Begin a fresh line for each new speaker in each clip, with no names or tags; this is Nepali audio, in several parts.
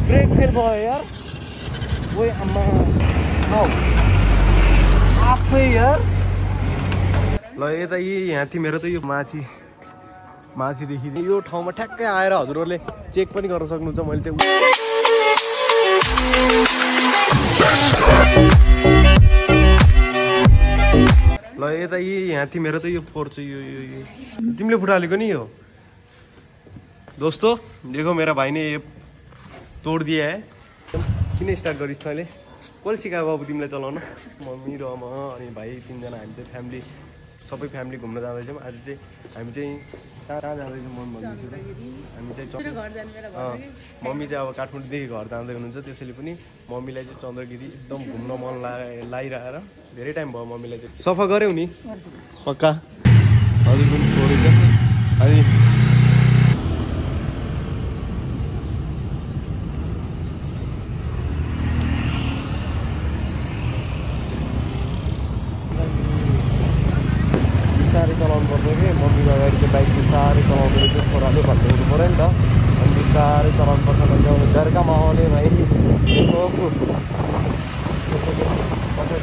ब्रेक फेल भयो यार। ओए आम्मा आफै यार। ल यता यहाँ थियो मेरो त यो माथिदेखि यो ठाउँमा ठ्याक्कै आएर हजुरहरूले चेक पनि गर्न सक्नुहुन्छ। मैले चाहिँ ल यता यहाँ थियो मेरो त यो फोहोर चाहिँ यो तिमीले फुटालेको नि यो दोस्तो। देखो मेरा भाइ ने तोड दिया है। किन स्टार्ट गरिस् तैँले? कसले सिकायो बाबु तिमीलाई चलाउन? मम्मी र म अनि भाइ तिनजना हामी चाहिँ फ्यामिली सबै फ्यामिली घुम्न जाँदैछौँ। आज चाहिँ हामी चाहिँ कहाँ जाँदैछौँ मन भन्दैछु त। हामी चाहिँ मम्मी चाहिँ अब काठमाडौँदेखि घर जाँदै हुनुहुन्छ। त्यसैले पनि मम्मीलाई चाहिँ चन्द्रगिरी एकदम घुम्न मन लागिरहेर धेरै टाइम भयो। मम्मीलाई चाहिँ सफा गऱ्यौ नि पक्का? हजुर पनि छोडेछ। अनि बिस्तारै चलाउनु पर्छ कि मम्मीको अगाडि चाहिँ बाइक बिस्तारै चलाउँदो रहेछ। छोराले भन्दै हुनु पऱ्यो नि त। अनि बिस्तारै चलाउनु पर्छ भने झर्कामा आउने भाइ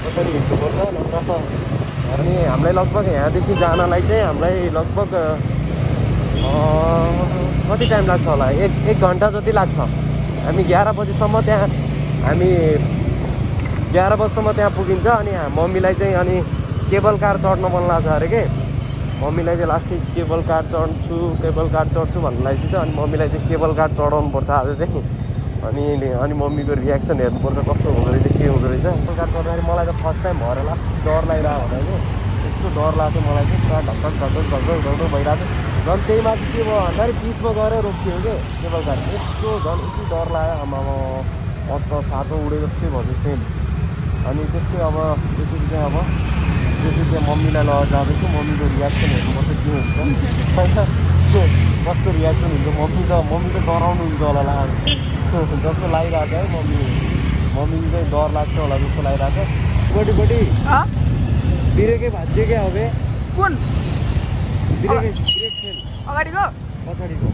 कसरी हिँड्नुपर्छ नत्र। अनि हामीलाई लगभग यहाँदेखि जानलाई चाहिँ हामीलाई लगभग कति टाइम लाग्छ होला? एक घन्टा जति लाग्छ। हामी 11 बजीसम्म त्यहाँ 11 बजीसम्म त्यहाँ पुगिन्छ। अनि मम्मीलाई चाहिँ अनि केबल कार चढ्न मन लाग्छ अरे के। मम्मीलाई चाहिँ लास्टै केबल कार चढ्छु भन्नु लागेको छ। अनि मम्मीलाई चाहिँ केबल कार चढाउनु पर्छ आज चाहिँ। अनि मम्मीको रियाक्सन हेर्नुपर्छ कस्तो हुँदो रहेछ के हुँदो रहेछ। केबल कार चढ्दाखेरि मलाई त फर्स्ट टाइम भएर लास्ट डर लागिरहेको भन्दा चाहिँ यस्तो डर लाग्थ्यो मलाई चाहिँ। पुरा ढक्क भइरहेको थियो। झन् त्यही माथि के भयो भन्दाखेरि बिचमा गएर रोकियो कि केबल कार। यस्तो झन् यति डर लाग्यो आमामा अत्त सातो उडे जस्तै भयो सेम। अनि त्यस्तै अब त्यसरी चाहिँ मम्मीलाई लगेर जाँदैछु। मम्मीको रियाक्सन हेर्नुपर्छ के हुन्छ कस्तो रियाक्सन हुन्छ। मम्मी त डराउनुहुन्छ होला जस्तो लागिरहेको छ है। मम्मी चाहिँ डर लाग्छ होला जस्तो लागिरहेको छ। गोटी ब्रेकै भाँच्यो क्या अब कुन ब्रेक फेल अगाडिको पछाडिको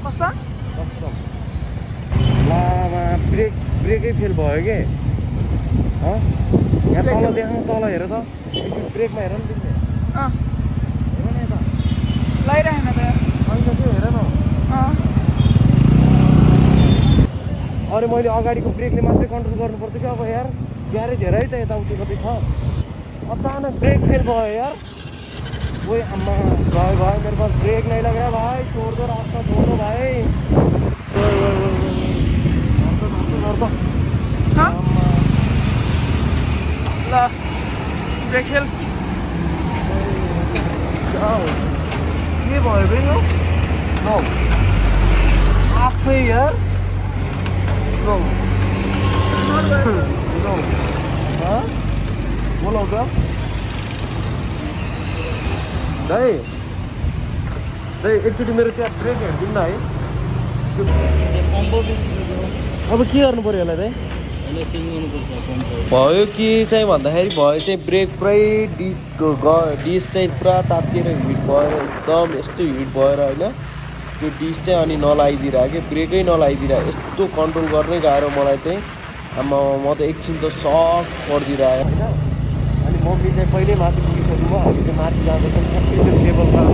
कस्तो लामा ब्रेकै फेल भयो के। यहाँ तल देखाउनु तल हेर त ब्रेकमा हेर नि तिमीले। हेर न यता लगाइरहेन त अन्त त्यो हेर न। अरे मैले अगाडिको ब्रेकले मात्रै कन्ट्रोल गर्नुपर्छ कि अब यार। ग्यारेज हेर है त यताउति कतै छ। अचानक ब्रेक फेल भयो यार। ओए अम्मा भाई मेरे पास ब्रेक नहीं लग रहा भाई। छोड़ दो रास्ता छोड़ दो भाई। ब्रेक फेल के भयो बे यो आफै यार। बोलाउ त दाइ एकचोटि मेरो त्यहाँ ब्रेक हेरिदिनु न है। अब के गर्नु पऱ्यो होला दाइ? भयो कि चाहिँ भन्दाखेरि भयो चाहिँ ब्रेक पुरै डिस चाहिँ पुरा तातिएर हिट भएर एकदम यस्तो हिट भएर होइन त्यो डिस चाहिँ अनि नलागिदिरहेको कि ब्रेकै नलागिदिरहेको। यस्तो कन्ट्रोल गर्नै गाह्रो मलाई चाहिँ। म त एकछिन त सक परिदिरहेको होइन। अनि मम्मी चाहिँ पहिल्यै माथि पुगिसक्नुभयो। हामी चाहिँ माथि जाँदैछौँ। केबल कार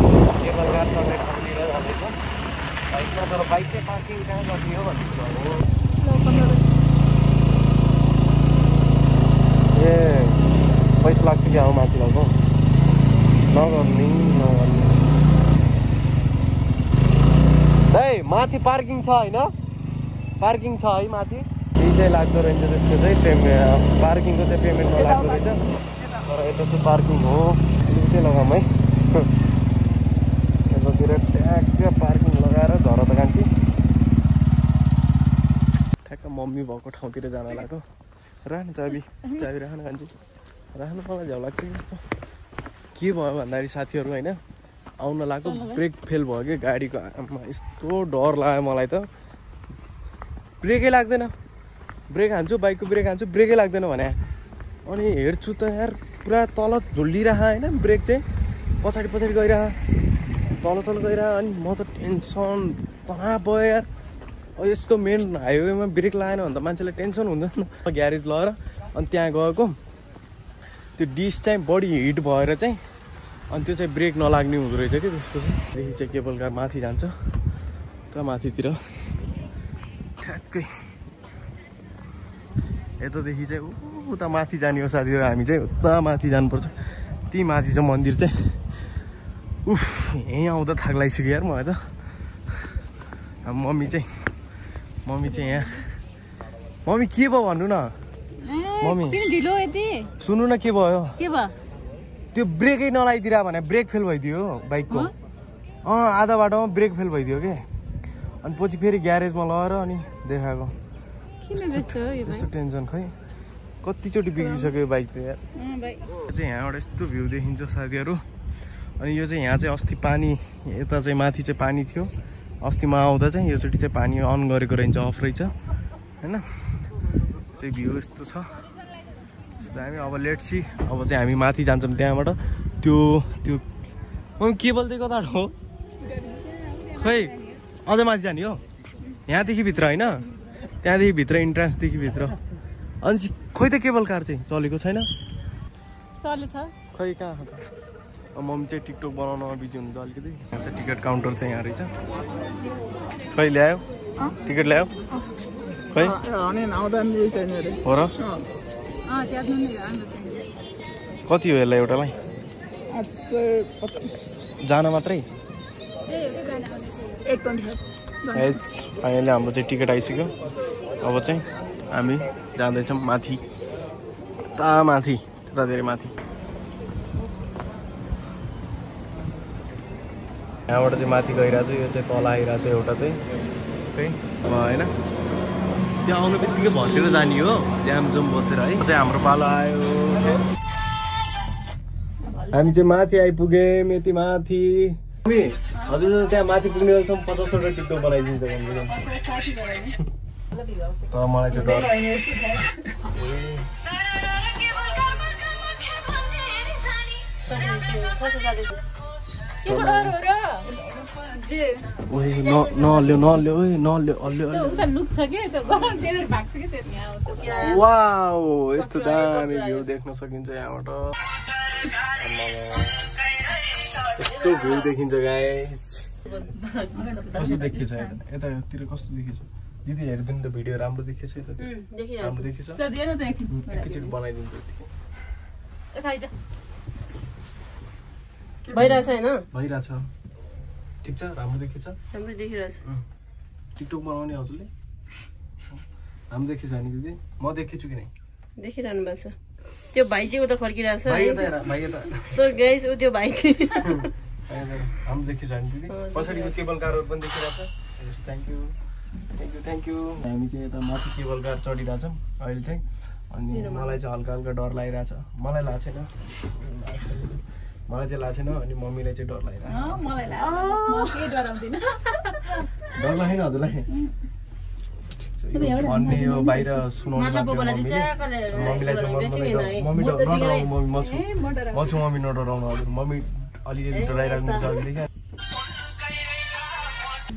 चढ्ने ठाउँतिर जाँदैछौँ बाइकमा। तर बाइक चाहिँ पार्किङ कहाँ गर्ने हो भन्दैछु अब। ए पैसा लाग्छ क्या हो माथि लगाएको नगर्ने। है माथि पार्किङ छ होइन? पार्किङ छ है माथि? त्यही चाहिँ लाग्दो रहेछ। त्यसको चाहिँ पार्किङको चाहिँ पेमेन्ट नलाग्दो रहेछ। तर यता चाहिँ पार्किङ हो। त्यही लगाऊँ है। यतातिर ट्याक्क पार्किङ लगाएर झर त कान्छी ठ्याक्क मम्मी भएको ठाउँतिर जान लाग्यो। राख्नु चाबी राख्नु कान्छी राख्नु। मलाई झ्याउ लाग्छ जस्तो। के भयो भन्दाखेरि साथीहरू होइन आउन लाग्यो ब्रेक फेल भयो कि गाडीको। आमा यस्तो डर लाग्यो मलाई त। ब्रेकै लाग्दैन। ब्रेक हान्छु बाइकको ब्रेक हान्छु ब्रेकै लाग्दैन भने। अनि हेर्छु त यार पुरा तल झुल्लिरह होइन ब्रेक चाहिँ पछाडि गइरह तल गइरह। अनि म त टेन्सन तनाव भयो यार। यस्तो मेन हाइवेमा ब्रेक लगाएन भने त मान्छेलाई टेन्सन हुँदैन नि त। ग्यारेज लगेर अनि त्यहाँ गएको त्यो डिस चाहिँ बढी हिट भएर चाहिँ अनि त्यो चाहिँ ब्रेक नलाग्ने हुँदो रहेछ कि त्यस्तो चाहिँ। देखि चाहिँ केबल कार माथि जान्छ त माथितिर ठ्याक्कै यतादेखि चाहिँ उता माथि जाने हो साथीहरू। हामी चाहिँ उता माथि जानुपर्छ। ती माथि छ मन्दिर चाहिँ। उफ यहीँ आउँदा थाक लागिसक्यो यार मलाई त। मम्मी चाहिँ यहाँ मम्मी के भयो भन्नु न मम्मी सुन्नु न के भयो त्यो ब्रेकै नलाइदिएर भने ब्रेक फेल भइदियो बाइकको। आधा बाटोमा ब्रेक फेल भइदियो के अनि पछि फेरि ग्यारेजमा लगेर अनि देखाएको। यस्तो टेन्सन खै कतिचोटि बिग्रिसक्यो बाइक त यार। चाहिँ यहाँबाट यस्तो भ्यू देखिन्छ साथीहरू। अनि यो चाहिँ यहाँ चाहिँ अस्ति पानी यता चाहिँ माथि चाहिँ पानी थियो। अस्तिमा आउँदा चाहिँ योचोटि चाहिँ पानी अन गरेको रहेछ अफ रहेछ होइन। चाहिँ भ्यू यस्तो छ हामी। अब लेट सी अब चाहिँ हामी माथि जान्छौँ त्यहाँबाट। त्यो केबल चाहिँ कता हो खै अझ माथि जाने हो यहाँदेखि भित्र होइन त्यहाँदेखि भित्र इन्ट्रान्सदेखि भित्र। अनि खोइ त केबल कार चाहिँ चलेको छैन खै कहाँ मम्मी चाहिँ टिकटक बनाउनमा बिजी हुनुहुन्छ अलिकति। यहाँ चाहिँ टिकट काउन्टर चाहिँ यहाँ रहेछ। खै ल्यायो टिकट ल्यायो खै हो र कति हो यसलाई एउटालाई जान मात्रै। फाइनली हाम्रो चाहिँ टिकट आइसक्यो। अब चाहिँ हामी जाँदैछौँ माथि त्यता धेरै माथि। यहाँबाट चाहिँ माथि गइरहेको छ। यो चाहिँ तल आइरहेको छ एउटा चाहिँ होइन त्यहाँ आउनु बित्तिकै भटेर जाने हो जाम जुम बसेर है। चाहिँ हाम्रो पालो आयो। हामी चाहिँ माथि आइपुग्यौँ यति माथि। हजुर त्यहाँ माथि पुग्ने बेलासम्म 50वटा टिकटक बनाइदिन्छ त मलाई चाहिँ डर। वाउ यस्तो दामी भ्यू देख्न सकिन्छ यहाँबाट। यस्तो भ्यू देखिन्छ गाइस। कस्तो देखिन्छ यतातिर कस्तो देखिन्छ दिदी हेरिदिनु त भिडियो राम्रो देखिन्छ यता राम्रो देखिन्छ एकैचोटि बनाइदिन्छु
भइरहेछ हैन
भइरहेछ ठिक छ राम्रो देखिन्छ
राम्रो देखिरहेछ।
टिकटक बनाउने हजुरले राम्रो देखिन्छ नि दिदी म देखेछु कि नै
देखिरहनु भएको छ। त्यो भाइ चाहिँ उता फर्किरहेछ
भाइ त
सो गाइस उ त्यो भाइ चाहिँ
राम्रो देखिन्छ नि दिदी। पछाडिको केबल कारहरु पनि देखिरहेछ। यस थ्यांक यू हामी चाहिँ यता माथि केबल कार चढिरहेछौँ अहिले चाहिँ। अनि मलाई चाहिँ हल्का हल्का डर लागिरहेछ। मलाई लाग्छ छैन मलाई चाहिँ लाग्छ छैन अनि मम्मीलाई चाहिँ डर लागिरहेछ।
मलाई लाग्छ म केही डराउँदिन।
डर लाग्दैन हजुरलाई भन्ने यो बाहिर सुनाउनु लाग्यो मम्मीलाई चाहिँ मम्मी नडराउनु म छु मम्मी नडराउनु हजुर मम्मी अलिअलि डराइराख्नु छ अघिदेखि।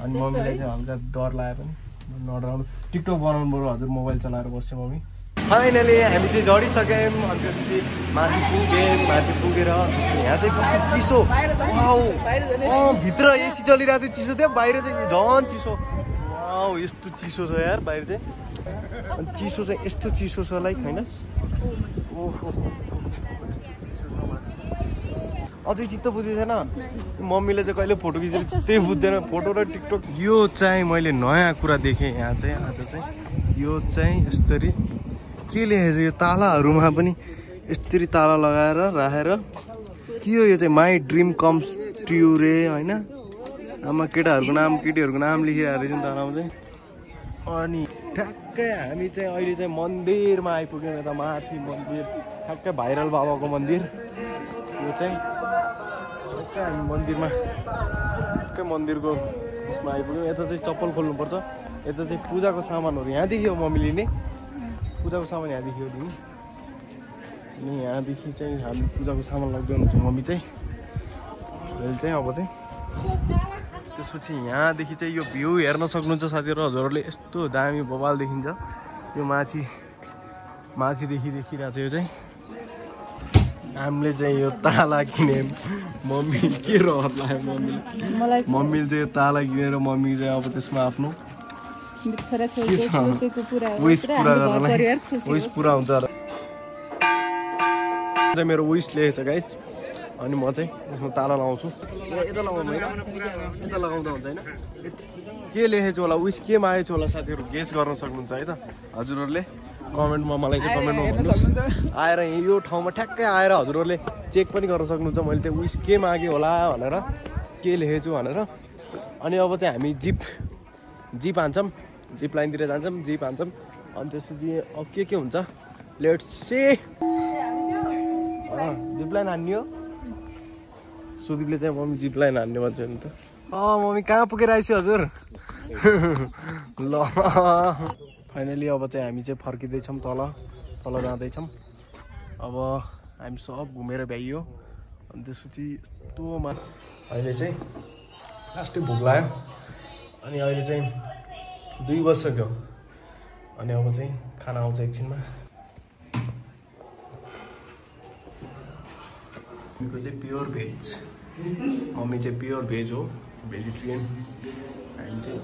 अनि मम्मीलाई चाहिँ हल्का डर लाग्यो पनि नडराउनु। टिकटक बनाउनु पर्यो हजुर मोबाइल चलाएर बस्छ मम्मी। फाइनली हामी चाहिँ झरिसक्यौँ अनि त्यसपछि माथि पुगेर यहाँ चाहिँ कस्तो चिसो भित्र एसी चलिरहेको थियो चिसो थियो बाहिर चाहिँ झन् चिसो वाउ यस्तो चिसो छ यार बाहिर चाहिँ। अनि चिसो चाहिँ यस्तो चिसो छ लाइक होइन ओहो अझै चित्त बुझेको छैन मम्मीले चाहिँ कहिले फोटो खिचेर चित्तै बुझ्दैन फोटो र टिकटक। यो चाहिँ मैले नयाँ कुरा देखेँ यहाँ चाहिँ आज चाहिँ यो चाहिँ यसरी के लेखेको छ यो तालाहरूमा पनि यसरी ताला लगाएर राखेर के हो यो चाहिँ माई ड्रिम कम्स ट्रु रे होइन। आमा केटाहरूको नाम केटीहरूको नाम लेखिरहेको रहेछ नि तालामा चाहिँ। अनि ठ्याक्कै हामी चाहिँ अहिले चाहिँ मन्दिरमा आइपुग्यौँ यता माथि मन्दिर ठ्याक्कै भाइरल बाबाको मन्दिर यो चाहिँ ठ्याक्कै हामी मन्दिरमा ठ्याक्कै मन्दिरको उसमा आइपुग्यौँ। यता चाहिँ चप्पल खोल्नुपर्छ यता चाहिँ पूजाको सामानहरू यहाँ देखियो मम्मीले नै पूजाको सामान यहाँ देखियो तिमी अनि यहाँदेखि चाहिँ हामी पूजाको सामान लग्दै हुनुहुन्छ मम्मी चाहिँ अहिले चाहिँ अब चाहिँ त्यसपछि यहाँदेखि चाहिँ यो भ्यू हेर्न सक्नुहुन्छ साथीहरू हजुरहरूले यस्तो दामी बवाल देखिन्छ यो माथिदेखि देखिरहेको छ यो चाहिँ हामीले चाहिँ यो ताला किने मम्मी के रहर लाग्यो मम्मीले चाहिँ यो ताला किनेर मम्मी चाहिँ अब त्यसमा आफ्नो विश पुरा हुन्छ र मेरो विश लेखेको छ गाइस अनि म चाहिँ यसमा ताला लगाउँछु यता लगाउनु होइन यता लगाउँदा हुन्छ होइन के लेखेको होला विश के मागेको होला साथीहरू गेस गर्न सक्नुहुन्छ है त हजुरहरूले कमेन्टमा मलाई चाहिँ कमेन्टमा भन्नुहोस् आएर यो ठाउँमा ठ्याक्कै आएर हजुरहरूले चेक पनि गर्न सक्नुहुन्छ मैले चाहिँ विश के मागेँ होला भनेर के लेखेको छु भनेर अनि अब चाहिँ हामी जिप हान्छौँ जिप लाइनतिर जान्छौँ जिप हान्छौँ अनि त्यसपछि अब के हुन्छ लेट्स सी जिप लाइन हान्ने हो सुदीपले चाहिँ मम्मी जिप लाइन हान्ने भन्छ नि त मम्मी कहाँ पुगेर आइसु हजुर ल फाइनली अब चाहिँ हामी चाहिँ फर्किँदैछौँ तल जाँदैछौँ अब हामी सब घुमेर भ्याइयो अनि त्यसपछि यस्तोमा अहिले चाहिँ लास्टै भोक लाग्यो अनि अहिले चाहिँ 2 बजिसक्यो अनि अब चाहिँ खाना आउँछ एकछिनमा मम्मीको चाहिँ प्योर भेज मम्मी चाहिँ प्योर भेज हो भेजिटेरियन हामी चाहिँ